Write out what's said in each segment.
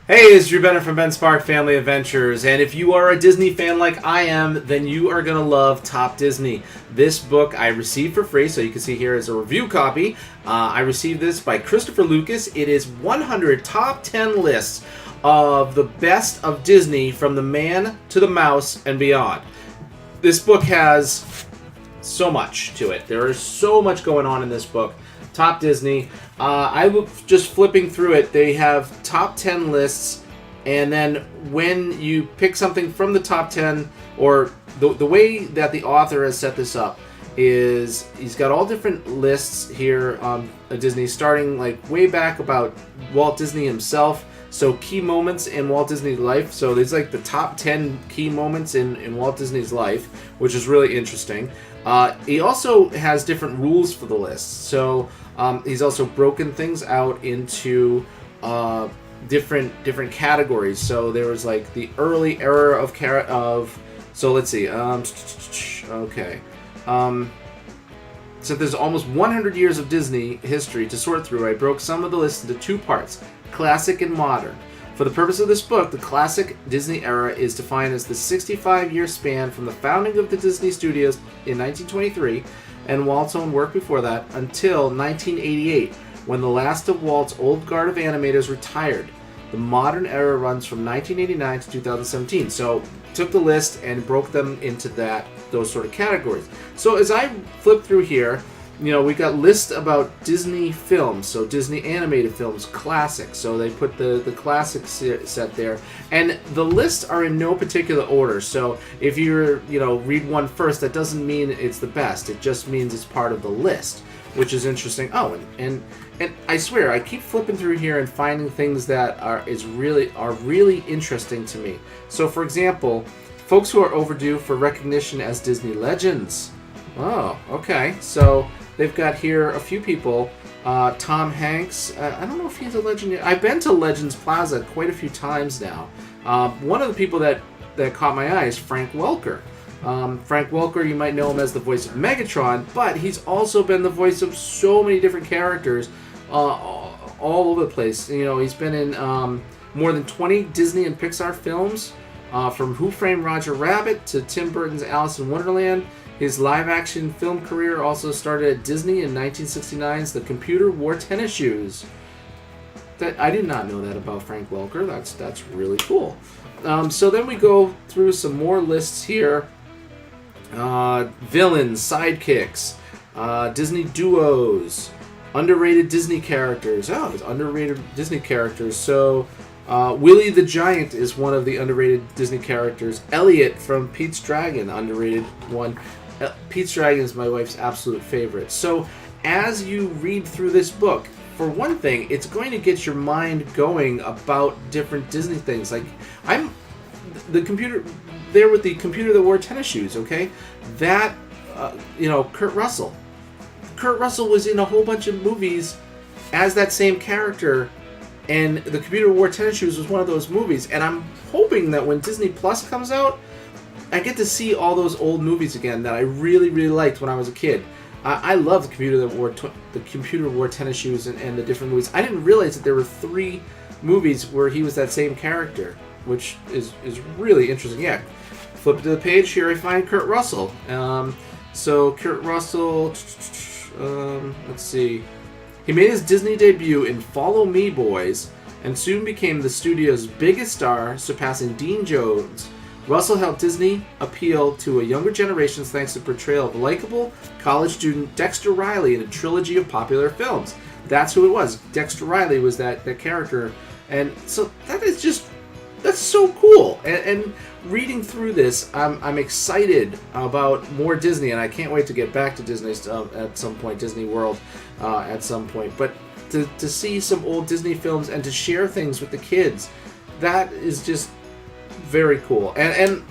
Hey, it's Drew Bennett from Ben's Park Family Adventures, and if you are a Disney fan like I am, then you are going to love Top Disney. This book I received for free, so you can see here is a review copy. I received this by Christopher Lucas. It is 100 top 10 lists of the best of Disney from the man to the mouse and beyond. This book has so much to it. There is so much going on in this book. Top Disney. I was just flipping through it. They have top 10 lists, and then when you pick something from the top 10, or the way that the author has set this up is he's got all different lists here on Disney, starting like way back about Walt Disney himself. So key moments in Walt Disney's life. So there's like the top 10 key moments in Walt Disney's life, which is really interesting. He also has different rules for the list. So he's also broken things out into different categories. So there was like the early era of so let's see. Okay. So there's almost 100 years of Disney history to sort through. I broke some of the list into two parts, classic and modern. For the purpose of this book, the classic Disney era is defined as the 65-year span from the founding of the Disney Studios in 1923 and Walt's own work before that until 1988, when the last of Walt's old guard of animators retired. The modern era runs from 1989 to 2017. So took the list and broke them into those sort of categories. So as I flip through here, we got lists about Disney films, so Disney animated films, classics. So they put the classic set there, and the lists are in no particular order. So if you're read one first, that doesn't mean it's the best. It just means it's part of the list, which is interesting. Oh, and I swear I keep flipping through here and finding things that are really interesting to me. So for example, folks who are overdue for recognition as Disney legends. Oh, okay. So they've got here a few people. Tom Hanks. I don't know if he's a legend yet. I've been to Legends Plaza quite a few times now. One of the people that caught my eye is Frank Welker. Frank Welker, you might know him as the voice of Megatron, but he's also been the voice of so many different characters all over the place. He's been in more than 20 Disney and Pixar films, from Who Framed Roger Rabbit to Tim Burton's Alice in Wonderland. His live-action film career also started at Disney in 1969's The Computer Wore Tennis Shoes. I did not know that about Frank Welker. That's really cool. So then we go through some more lists here. Villains, sidekicks, Disney duos, underrated Disney characters. Oh, it's underrated Disney characters. So Willie the Giant is one of the underrated Disney characters. Elliot from Pete's Dragon, underrated one. Pete's Dragon is my wife's absolute favorite. So as you read through this book, for one thing, it's going to get your mind going about different Disney things. Like, I'm the computer there with the computer that wore tennis shoes, okay? That, Kurt Russell. Kurt Russell was in a whole bunch of movies as that same character, and The Computer Wore Tennis Shoes was one of those movies. And I'm hoping that when Disney Plus comes out, I get to see all those old movies again that I really, really liked when I was a kid. I love The Computer Wore Tennis Shoes and the different movies. I didn't realize that there were 3 movies where he was that same character, which is really interesting. Yeah, flip to the page here, I find Kurt Russell. So Kurt Russell, let's see. He made his Disney debut in Follow Me, Boys, and soon became the studio's biggest star, surpassing Dean Jones. Russell helped Disney appeal to a younger generation thanks to the portrayal of likable college student Dexter Riley in a trilogy of popular films. That's who it was. Dexter Riley was that character. And so that's so cool. And reading through this, I'm excited about more Disney, and I can't wait to get back to Disney at some point, Disney World at some point. But to see some old Disney films and to share things with the kids, that is just very cool. And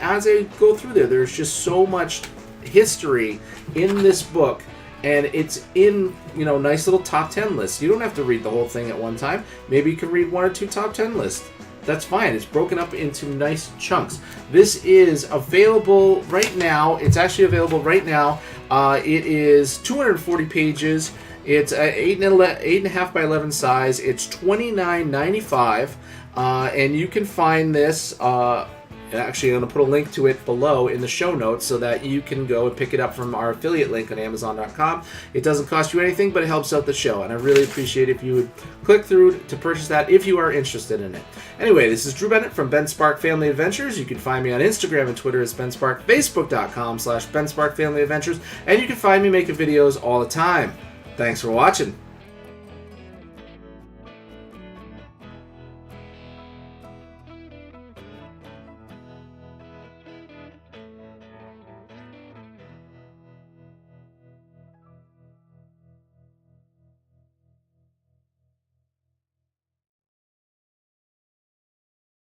as I go through there's just so much history in this book, and it's in nice little top 10 lists. You don't have to read the whole thing at one time. Maybe you can read 1 or 2 top 10 lists. That's fine. It's broken up into nice chunks. This is available right now. It's actually available right now. It is 240 pages. It's an 8.5 by 11 size. It's $29.95, and you can find this. Actually, I'm going to put a link to it below in the show notes so that you can go and pick it up from our affiliate link on Amazon.com. It doesn't cost you anything, but it helps out the show, and I really appreciate if you would click through to purchase that if you are interested in it. Anyway, this is Drew Bennett from Ben Spark Family Adventures. You can find me on Instagram and Twitter as Ben Spark, Facebook.com/Ben Spark Family Adventures, and you can find me making videos all the time. Thanks for watching.